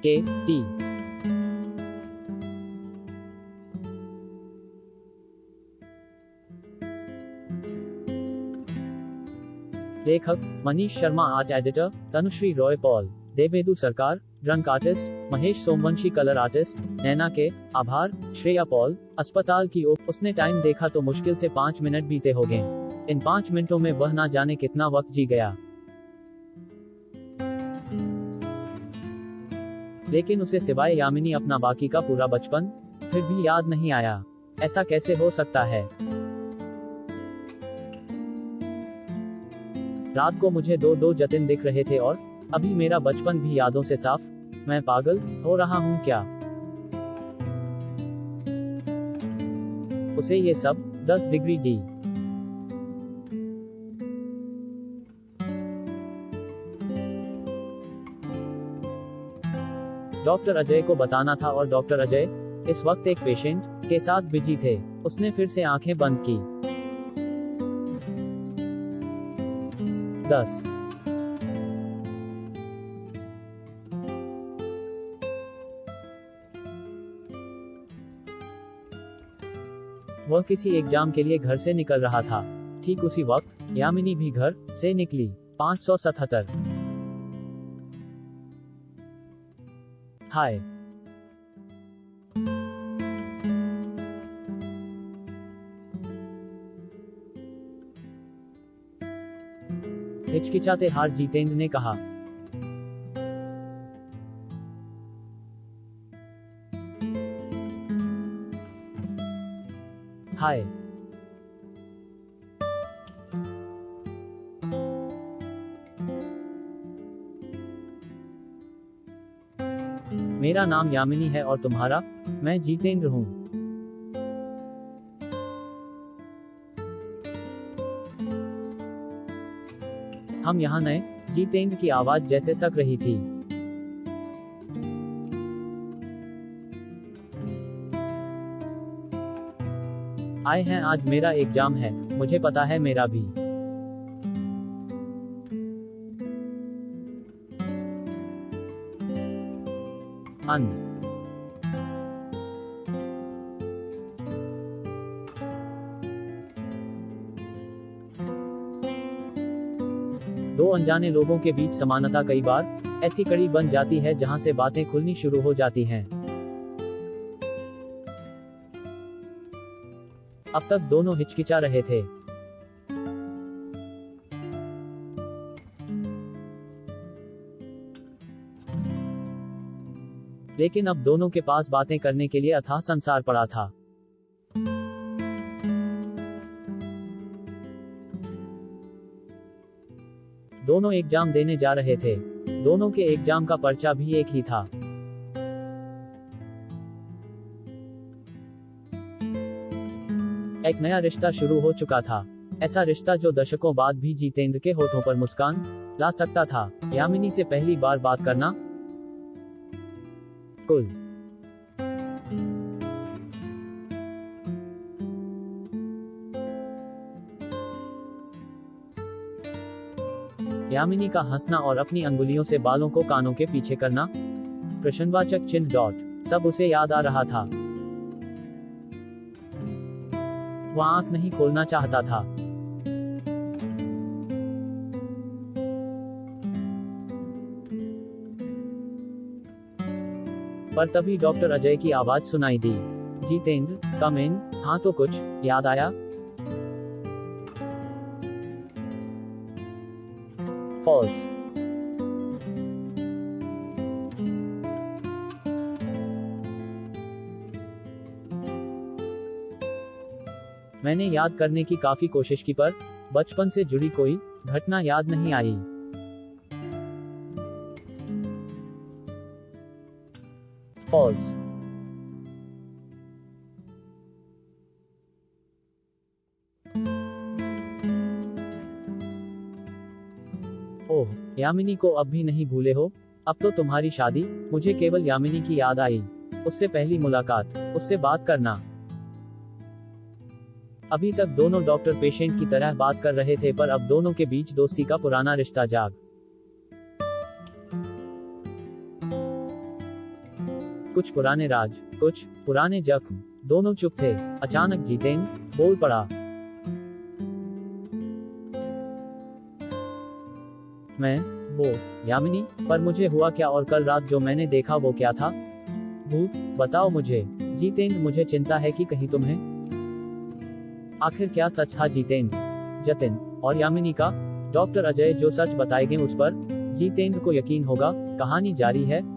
के टी। लेखक मनीष शर्मा, आर्ट एडिटर तनुश्री रॉय पॉल, देवेदु सरकार ड्रंक artist, Mahesh Somvanshi colour artist, Naina के आभार, श्रेया पॉल, अस्पताल की ओप। उसने टाइम देखा तो मुश्किल से 5 मिनट बीते हो गए। इन 5 मिनटों में वह ना जाने कितना वक्त जी गया, लेकिन उसे सिवाय यामिनी अपना बाकी का पूरा बचपन फिर भी याद नहीं आया। ऐसा कैसे हो सकता है? रात को मुझे दो जतिन दिख रहे थे और अभी मेरा बचपन भी यादों से साफ। मैं पागल हो रहा हूँ क्या? उसे ये सब 10 डिग्री डी। डॉक्टर अजय को बताना था और डॉक्टर अजय इस वक्त एक पेशेंट के साथ बिजी थे। उसने फिर से आंखें बंद की। 10 वह किसी एग्जाम के लिए घर से निकल रहा था। ठीक उसी वक्त यामिनी भी घर से निकली। 577। हाय। हिचकिचाते हार जितेंद्र ने कहा। हाय। मेरा नाम यामिनी है और तुम्हारा? मैं जितेंद्र हूँ। हम यहाँ नए? जितेंद्र की आवाज जैसे सक रही थी। आए हैं, आज मेरा एग्जाम है। मुझे पता है, मेरा भी। अन 2 अनजाने लोगों के बीच समानता कई बार ऐसी कड़ी बन जाती है जहां से बातें खुलनी शुरू हो जाती हैं। अब तक दोनों हिचकिचा रहे थे। लेकिन अब दोनों के पास बातें करने के लिए अथाह संसार पड़ा था। दोनों एग्जाम देने जा रहे थे। दोनों के एग्जाम का पर्चा भी एक ही था। एक नया रिश्ता शुरू हो चुका था। ऐसा रिश्ता जो दशकों बाद भी जितेंद्र के होठों पर मुस्कान ला सकता था। यामिनी से पहली बार बात करना। कुल यामिनी का हंसना और अपनी अंगुलियों से बालों को कानों के पीछे करना, प्रश्नवाचक चिन्ह डॉट, सब उसे याद आ रहा था। वह आंख नहीं खोलना चाहता था। पर तभी डॉक्टर अजय की आवाज सुनाई दी। जितेंद्र, कम इन। हाँ, तो कुछ याद आया? फॉल्स। मैंने याद करने की काफी कोशिश की पर बचपन से जुड़ी कोई घटना याद नहीं आई। फॉल्स। ओह, यामिनी को अब भी नहीं भूले हो? अब तो तुम्हारी शादी। मुझे केवल यामिनी की याद आई। उससे पहली मुलाकात, उससे बात करना। अभी तक दोनों डॉक्टर पेशेंट की तरह बात कर रहे थे, पर अब दोनों के बीच दोस्ती का पुराना रिश्ता जाग कुछ पुराने राज, कुछ पुराने जख्म। दोनों चुप थे। अचानक जितेंद्र बोल पड़ा, मैं, वो, यामिनी, पर मुझे हुआ क्या और कल रात जो मैंने देखा वो क्या था? भूत, बताओ मुझे। जितेंद्र, मुझे चिंता है कि कहीं तुम्हें। आखिर क्या सच था जितेंद्र? जतिन और यामिनी का? डॉक्टर अजय जो सच बताएंगे उस पर जितेंद्र को यकीन होगा। कहानी जारी है।